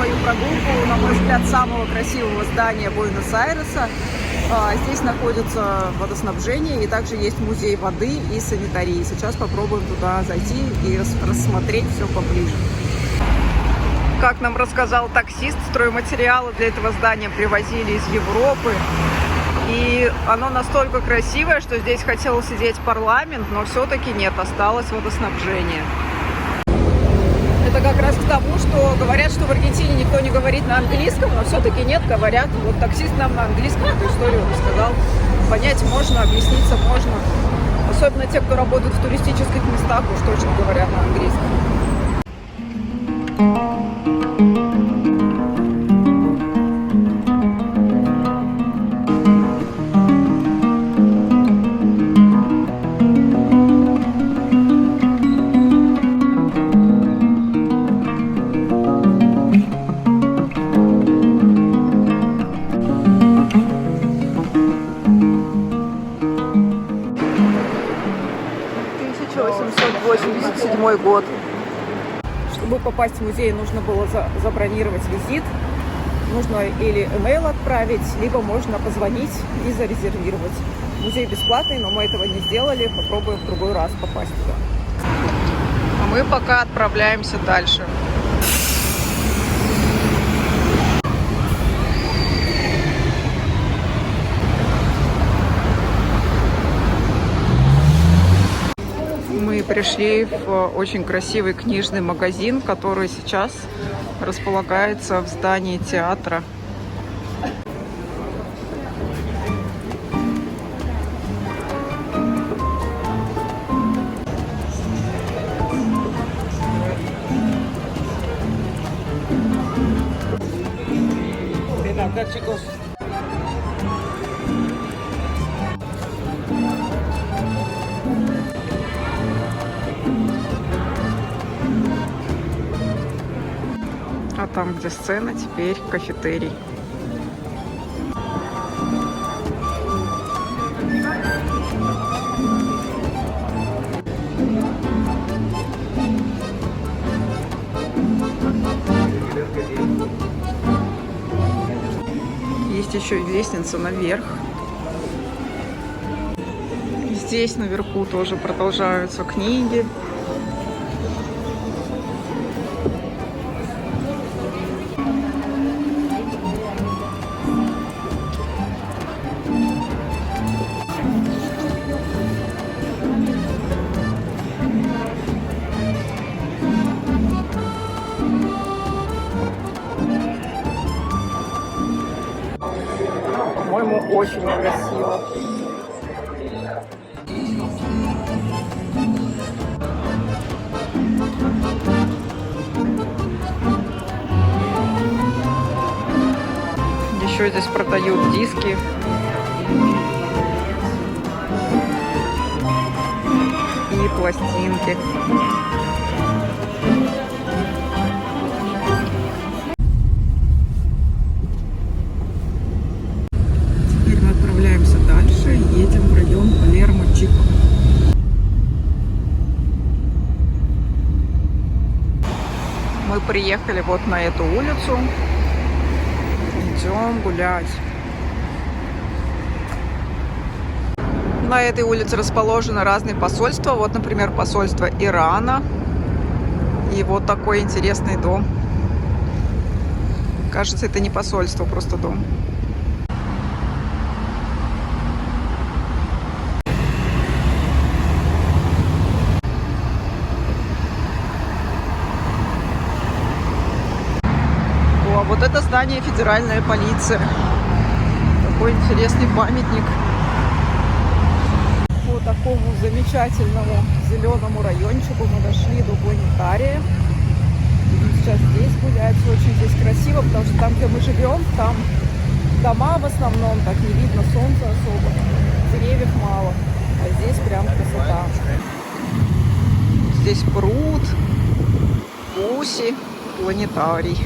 свою прогулку, на мой взгляд, самого красивого здания Буэнос-Айреса. Здесь находится водоснабжение, и также есть музей воды и санитарии. Сейчас попробуем туда зайти и рассмотреть все поближе. Как нам рассказал таксист, стройматериалы для этого здания привозили из Европы. И оно настолько красивое, что здесь хотел сидеть парламент, но все-таки нет, осталось водоснабжение. Это как раз к тому, что говорят, что в Аргентине никто не говорит на английском, но все-таки нет, говорят. Вот таксист нам на английском эту историю рассказал. Понять можно, объясниться можно. Особенно те, кто работает в туристических местах, уж точно говорят на английском. 1887 год. Чтобы попасть в музей, нужно было забронировать визит. Нужно или email отправить, либо можно позвонить и зарезервировать. Музей бесплатный, но мы этого не сделали. Попробуем в другой раз попасть туда. А мы пока отправляемся дальше. Мы пришли в очень красивый книжный магазин, который сейчас располагается в здании театра. А там, где сцена, теперь кафетерий. Есть еще и лестница наверх. Здесь наверху тоже продолжаются книги. По-моему, очень красиво. Еще здесь продают диски. И пластинки. Едем в район Палермо-Чико. Мы приехали вот на эту улицу. Идем гулять. На этой улице расположены разные посольства. Вот, например, посольство Ирана. И вот такой интересный дом. Кажется, это не посольство, просто дом. Вот это здание федеральная полиция. Такой интересный памятник по такому замечательному зеленому райончику. Мы дошли до планетария. Будем сейчас здесь гулять. Очень здесь красиво, потому что там, где мы живем, там дома в основном, так не видно солнца особо. Деревьев мало. А здесь прям красота. Здесь пруд, гуси, планетарий.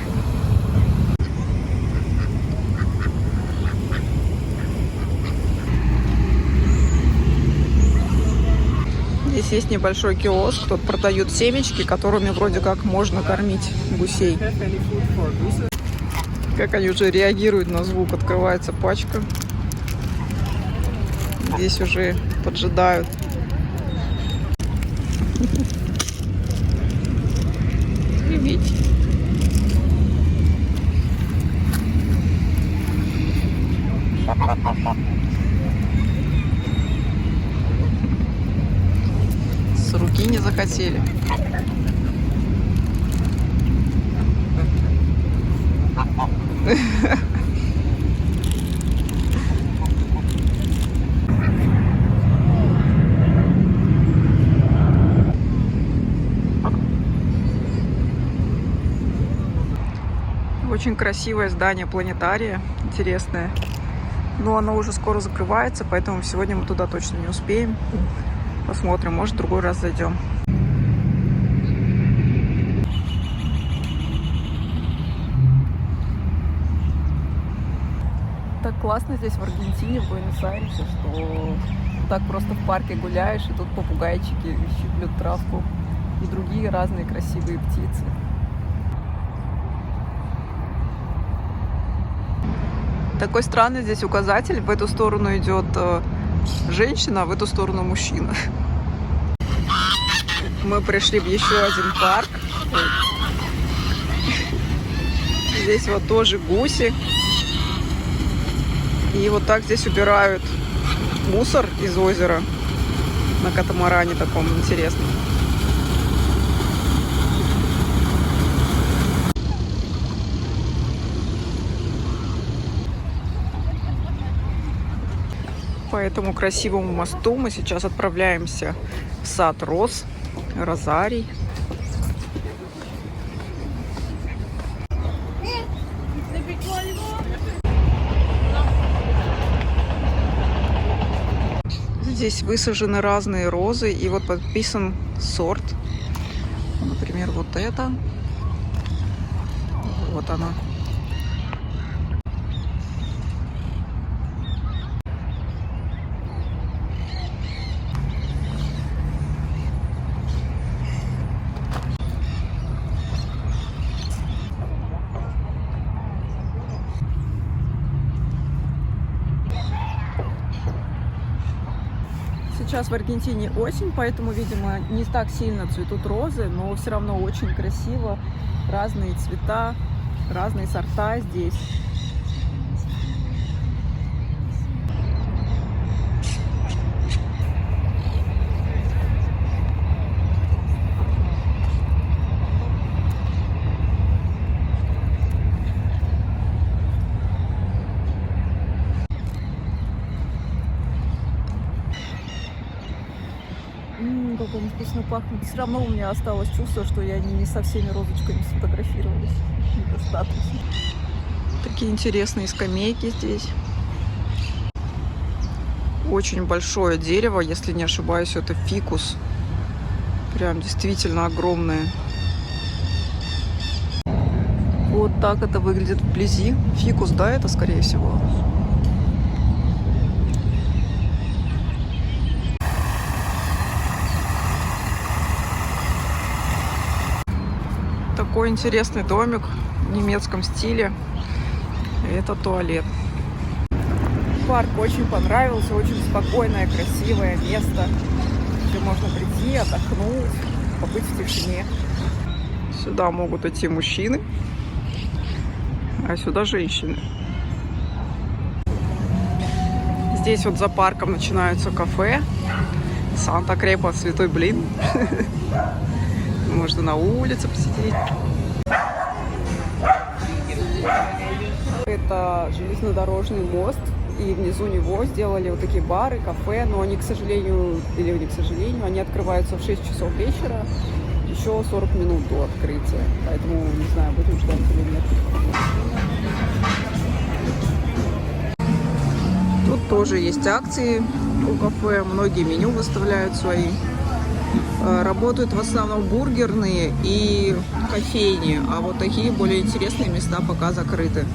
Здесь Здесь есть небольшой киоск, тут продают семечки, которыми вроде как можно кормить гусей. Как они уже реагируют на звук, открывается пачка. Здесь уже поджидают. Привет. С руки не захотели. Очень красивое здание планетария, интересное. Но оно уже скоро закрывается, поэтому сегодня мы туда точно не успеем. Посмотрим, может, в другой раз зайдем. Так классно здесь в Аргентине, в Буэнос-Айресе, что так просто в парке гуляешь, и тут попугайчики щиплют травку и другие разные красивые птицы. Такой странный здесь указатель. В эту сторону идет женщина, а в эту сторону мужчина. Мы пришли в еще один парк. Здесь вот тоже гуси. И вот так здесь убирают мусор из озера на катамаране таком интересном. По этому красивому мосту мы сейчас отправляемся в сад роз, розарий. Здесь высажены разные розы, и вот подписан сорт. Например, вот это. Вот она. Сейчас в Аргентине осень, поэтому, видимо, не так сильно цветут розы, но все равно очень красиво. Разные цвета, разные сорта здесь. Как он вкусно пахнет. Все равно у меня осталось чувство, что я не со всеми розочками сфотографировалась. Недостаточно. Такие интересные скамейки здесь. Очень большое дерево, если не ошибаюсь, это фикус. Прям действительно огромное. Вот так это выглядит вблизи. Фикус, да, это скорее всего. Такой интересный домик в немецком стиле. Это туалет. Парк очень понравился, очень спокойное, красивое место, где можно прийти, отдохнуть, побыть в тишине. Сюда могут идти мужчины, а сюда женщины. Здесь вот за парком начинаются кафе. Санта-Крепа, Святой Блин. Можно на улице посидеть. Это железнодорожный мост, и внизу него сделали вот такие бары, кафе, но они, к сожалению, или не к сожалению, они открываются в 6 часов вечера, еще 40 минут до открытия, поэтому не знаю, будем ждать или нет. Тут тоже есть акции у кафе, многие меню выставляют свои. Работают в основном бургерные и кофейни, а вот такие более интересные места пока закрыты.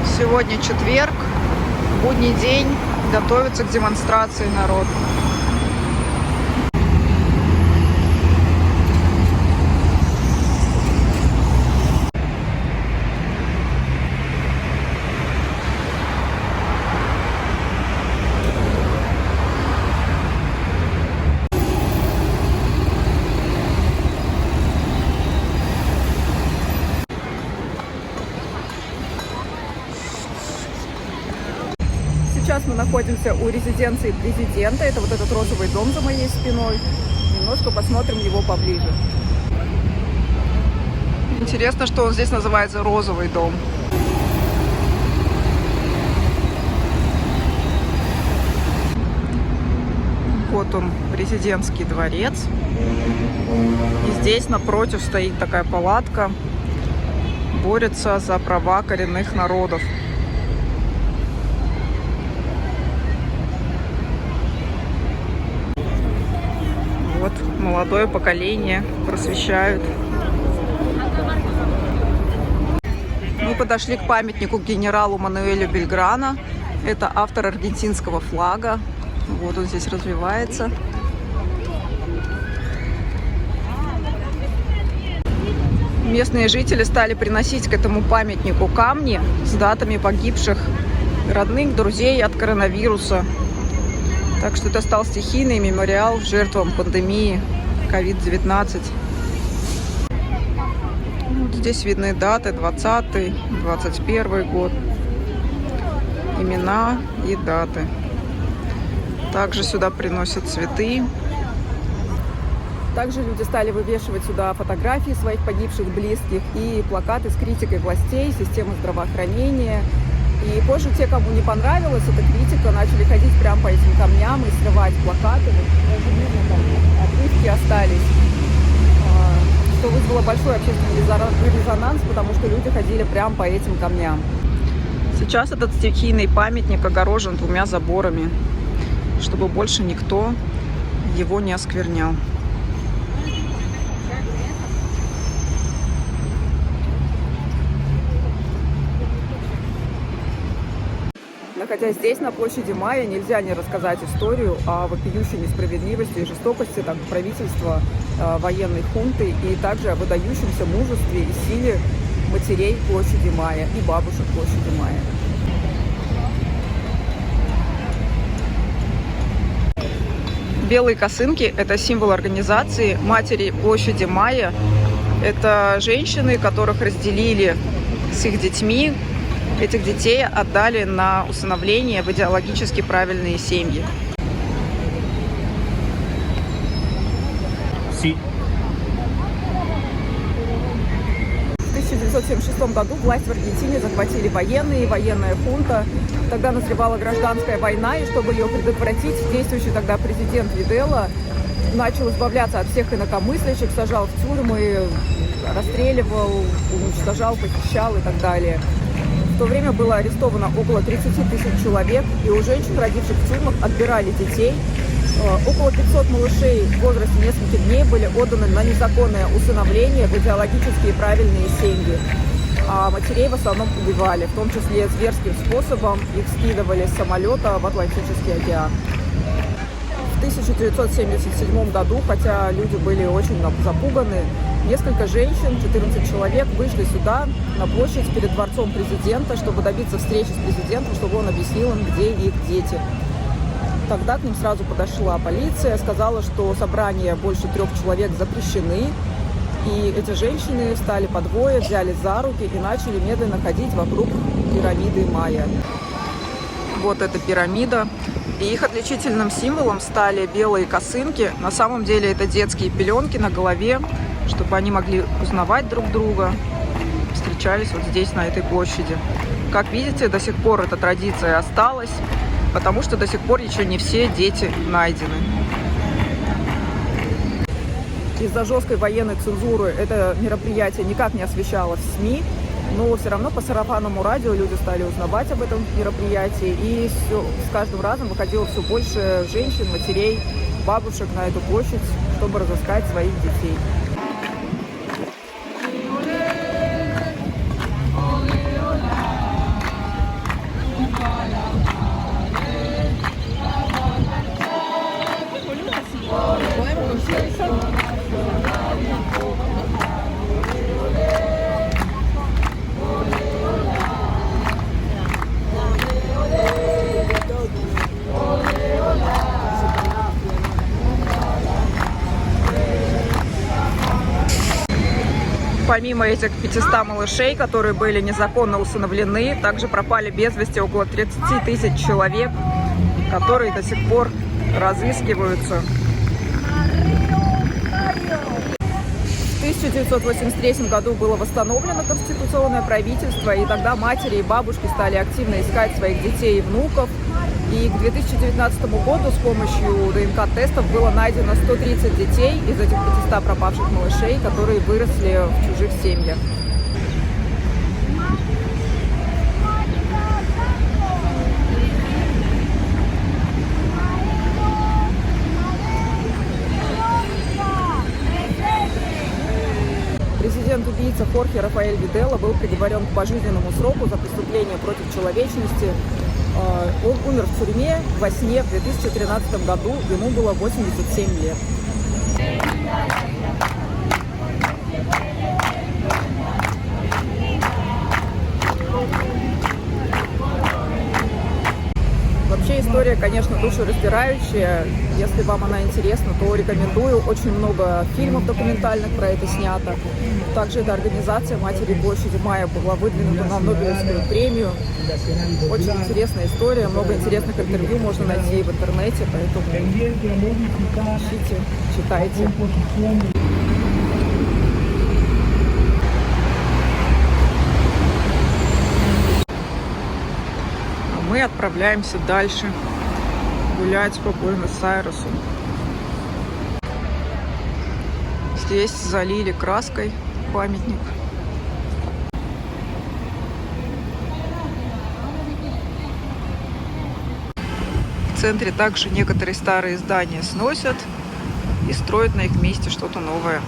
Все Сегодня четверг, будний день, готовится к демонстрации народ. Сейчас мы находимся у резиденции президента. Это вот этот розовый дом за моей спиной. Немножко посмотрим его поближе. Интересно, что он здесь называется розовый дом. Вот он, президентский дворец. И здесь напротив стоит такая палатка. Борется за права коренных народов. Вот молодое поколение просвещают. Мы подошли к памятнику генералу Мануэлю Бельграно. Это автор аргентинского флага. Вот он здесь развивается. Местные жители стали приносить к этому памятнику камни с датами погибших родных, друзей от коронавируса. Так что это стал стихийный мемориал жертвам пандемии COVID-19. Вот здесь видны даты: 20-й, 21-й год, имена и даты. Также сюда приносят цветы. Также люди стали вывешивать сюда фотографии своих погибших близких и плакаты с критикой властей, системы здравоохранения. И позже те, кому не понравилась эта критика, начали ходить прямо по этим камням и срывать плакаты. Обрывки остались, что вызвало большой общественный резонанс, потому что люди ходили прямо по этим камням. Сейчас этот стихийный памятник огорожен 2 заборами, чтобы больше никто его не осквернял. Хотя здесь, на площади Майя, нельзя не рассказать историю о вопиющей несправедливости и жестокости так, правительства, военной хунты, и также о выдающемся мужестве и силе матерей площади Майя и бабушек площади Майя. Белые косынки – это символ организации матери площади Майя. Это женщины, которых разделили с их детьми. Этих детей отдали на усыновление в идеологически правильные семьи. В 1976 году власть в Аргентине захватили военная хунта. Тогда назревала гражданская война, и чтобы ее предотвратить, действующий тогда президент Видела начал избавляться от всех инакомыслящих, сажал в тюрьмы, расстреливал, уничтожал, похищал и так далее. В то время было арестовано около 30 тысяч человек, и у женщин, родивших в тюрьмах, отбирали детей. Около 500 малышей в возрасте нескольких дней были отданы на незаконное усыновление в идеологические правильные семьи. А матерей в основном убивали, в том числе зверским способом. Их скидывали с самолета в Атлантический океан. В 1977 году, хотя люди были очень запуганы, несколько женщин, 14 человек, вышли сюда, на площадь перед дворцом президента, чтобы добиться встречи с президентом, чтобы он объяснил им, где их дети. Тогда к ним сразу подошла полиция, сказала, что собрания больше 3 человек запрещены. И эти женщины встали по двое, взяли за руки и начали медленно ходить вокруг пирамиды Майя. Вот эта пирамида. И их отличительным символом стали белые косынки. На самом деле это детские пеленки на голове, чтобы они могли узнавать друг друга. Встречались вот здесь, на этой площади. Как видите, до сих пор эта традиция осталась, потому что до сих пор еще не все дети найдены. Из-за жесткой военной цензуры это мероприятие никак не освещалось в СМИ, но все равно по сарафанному радио люди стали узнавать об этом мероприятии, и с каждым разом выходило все больше женщин, матерей, бабушек на эту площадь, чтобы разыскать своих детей. помимо этих 500 малышей, которые были незаконно усыновлены, также пропали без вести около 30 тысяч человек, которые до сих пор разыскиваются. В 1983 году было восстановлено конституционное правительство, и тогда матери и бабушки стали активно искать своих детей и внуков. И к 2019 году с помощью ДНК-тестов было найдено 130 детей из этих 500 пропавших малышей, которые выросли в чужих семьях. Президент-убийца Хорхе Рафаэль Видела был приговорен к пожизненному сроку за преступление против человечности. Он умер в тюрьме во сне в 2013 году, ему было 87 лет. Вообще история, конечно, душераздирающая. Если вам она интересна, то рекомендую. Очень много фильмов документальных про это снято. Также эта организация «Матери площади Мая» была выдвинута на Нобелевскую премию. Очень интересная история, много интересных интервью можно найти в интернете, поэтому ищите, читайте. Мы отправляемся дальше гулять по Буэнос-Айресу. Здесь залили краской памятник. В центре также некоторые старые здания сносят и строят на их месте что-то новое.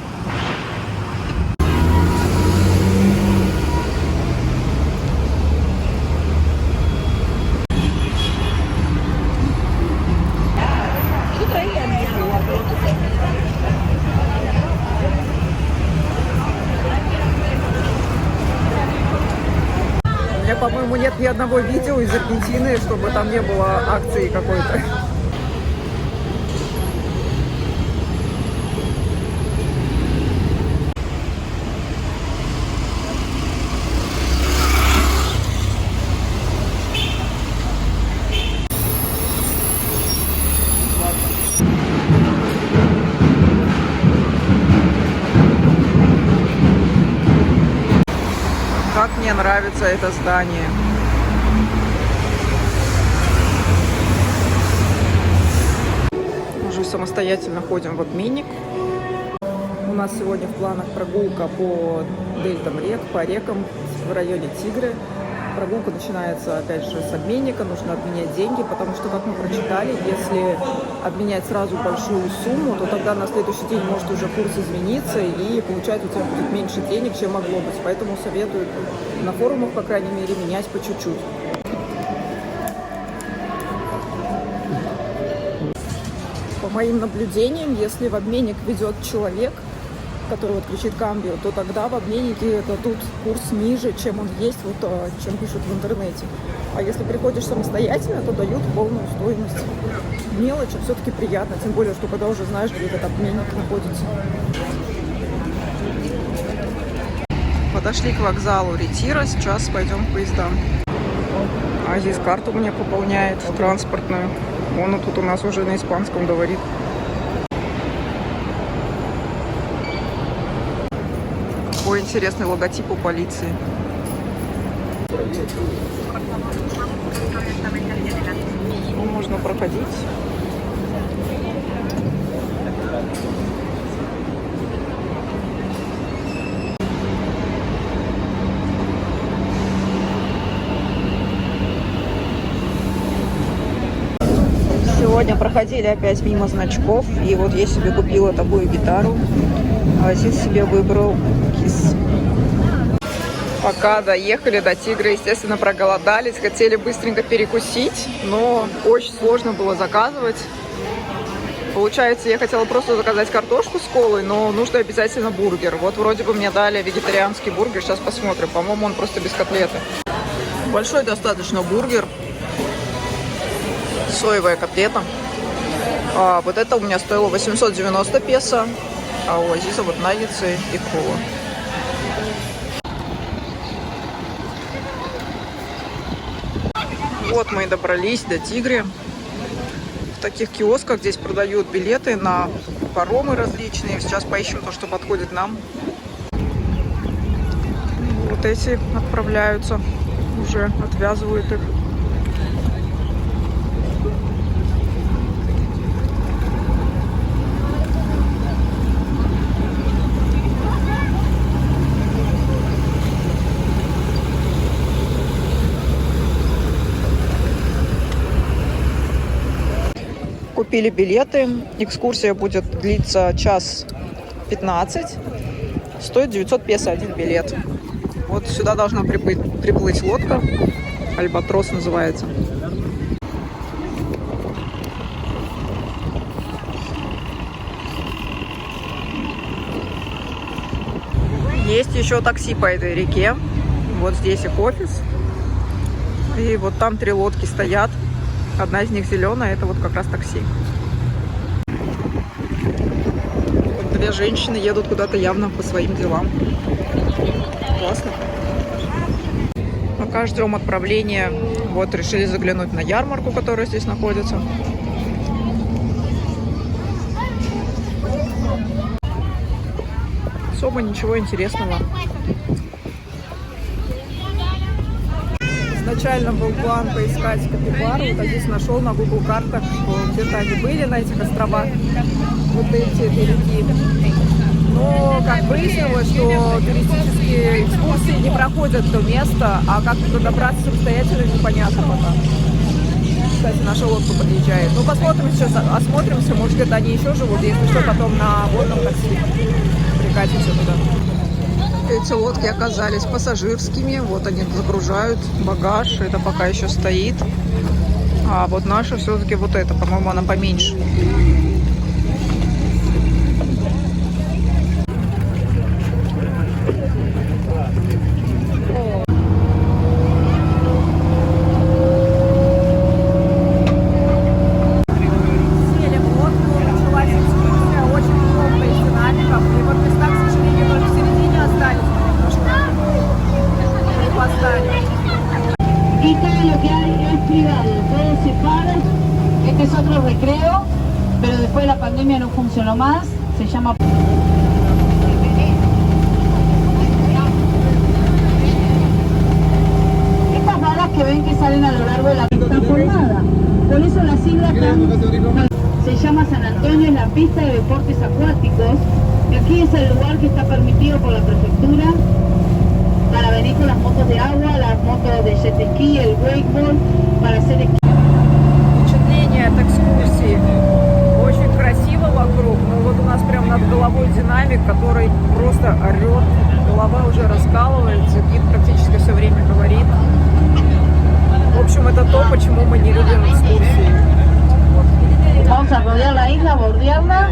По-моему, нет ни одного видео из Аргентины, чтобы там не было акции какой-то. Как мне нравится это здание. Уже самостоятельно ходим в обменник. У нас сегодня в планах прогулка по дельтам рек, по рекам в районе Тигры. Прогулка начинается, опять же, с обменника. Нужно обменять деньги, потому что, как мы прочитали, если обменять сразу большую сумму, то тогда на следующий день может уже курс измениться, и получать у тебя будет меньше денег, чем могло быть. Поэтому советую на форумах, по крайней мере, менять по чуть-чуть. По моим наблюдениям, если в обменник ведет человек, который вот кричит камбио, то тогда в обменнике тут курс ниже, чем он есть, вот, чем пишут в интернете. А если приходишь самостоятельно, то дают полную стоимость. Мелочь, а все-таки приятно, тем более, что когда уже знаешь, где этот обменник находится. Подошли к вокзалу Ретиро, сейчас пойдем к поездам. А здесь карту мне пополняет, транспортную. Он тут у нас уже на испанском говорит. Какой интересный логотип у полиции. Можно проходить. Сегодня проходили опять мимо значков, и вот я себе купила такую гитару, а Азиз себе выбрал кис. Пока доехали до Тигры, естественно, проголодались, хотели быстренько перекусить, но очень сложно было заказывать. Получается, я хотела просто заказать картошку с колой, но нужно обязательно бургер. Вот вроде бы мне дали вегетарианский бургер, сейчас посмотрим. По-моему, он просто без котлеты. Большой достаточно бургер. Соевая котлета. Вот это у меня стоило 890 песо, а у Азиза вот наггетсы и кола. Вот мы и добрались до Тигри. В таких киосках здесь продают билеты на паромы различные. Сейчас поищем то, что подходит нам. Вот эти отправляются, уже отвязывают их. Купили билеты. Экскурсия будет длиться 1:15. Стоит 900 песо один билет. Вот сюда должна приплыть лодка. Альбатрос называется. Есть еще такси по этой реке. Вот здесь их офис. И вот там 3 лодки стоят. Одна из них зеленая, это вот как раз такси. Вот 2 женщины едут куда-то явно по своим делам. Классно. Пока ждем отправления, вот решили заглянуть на ярмарку, которая здесь находится. Особо ничего интересного. Изначально был план поискать капибару, вот здесь нашел на Google картах, что где-то они были на этих островах, вот эти реки. Но как выяснилось, что туристические экскурсии не проходят в то место, а как туда добраться самостоятельно непонятно пока. Кстати, наша лодка подъезжает. Ну, посмотрим сейчас, осмотримся, может где-то они еще живут, если что, потом на водном такси прикатимся туда. Эти лодки оказались пассажирскими, вот они загружают багаж, это пока еще стоит. А вот наша все-таки вот эта, по-моему, она поменьше. No funcionó más, se llama... Estas varas que ven que salen a lo largo de la pista formada, por eso la sigla se llama San Antonio, es la pista de deportes acuáticos, y aquí es el lugar que está permitido por la prefectura para venir con las motos de agua, las motos de jet ski, el wakeboard, para hacer esquí. Впечатление от экскурсии. Очень красиво вокруг, но вот у нас прям над головой динамик, который просто орет, голова уже раскалывается, гид практически все время говорит. В общем, это то, почему мы не любим экскурсии. Vamos a rodear la isla, bordearla,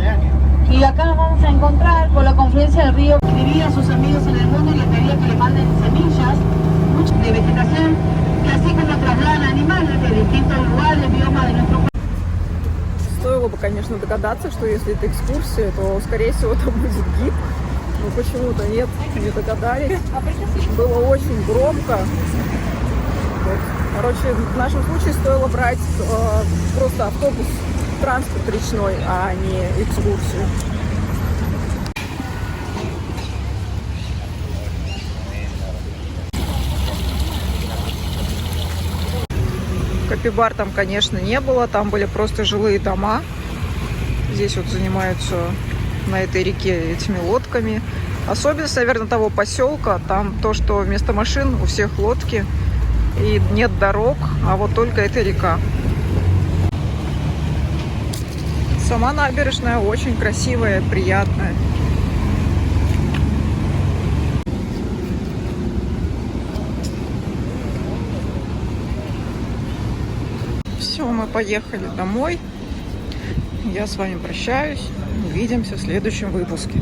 y acá nos vamos a encontrar con la confluencia del río. Escribía a sus amigos en el mundo y les pedía que le manden semillas de vegetación, que así como trasladan animales de distintos lugares, biomas de nuestro país. Стоило бы, конечно, догадаться, что если это экскурсия, то, скорее всего, это будет гид. Но почему-то нет, не догадались. Было очень громко. Вот. Короче, в нашем случае стоило брать просто автобус, транспорт речной, а не экскурсию. Капибар там, конечно, не было, там были просто жилые дома. Здесь вот занимаются на этой реке этими лодками. Особенность, наверное, того поселка, там то, что вместо машин у всех лодки и нет дорог, а вот только эта река. Сама набережная очень красивая, приятная. Все, мы поехали домой. Я с вами прощаюсь. Увидимся в следующем выпуске.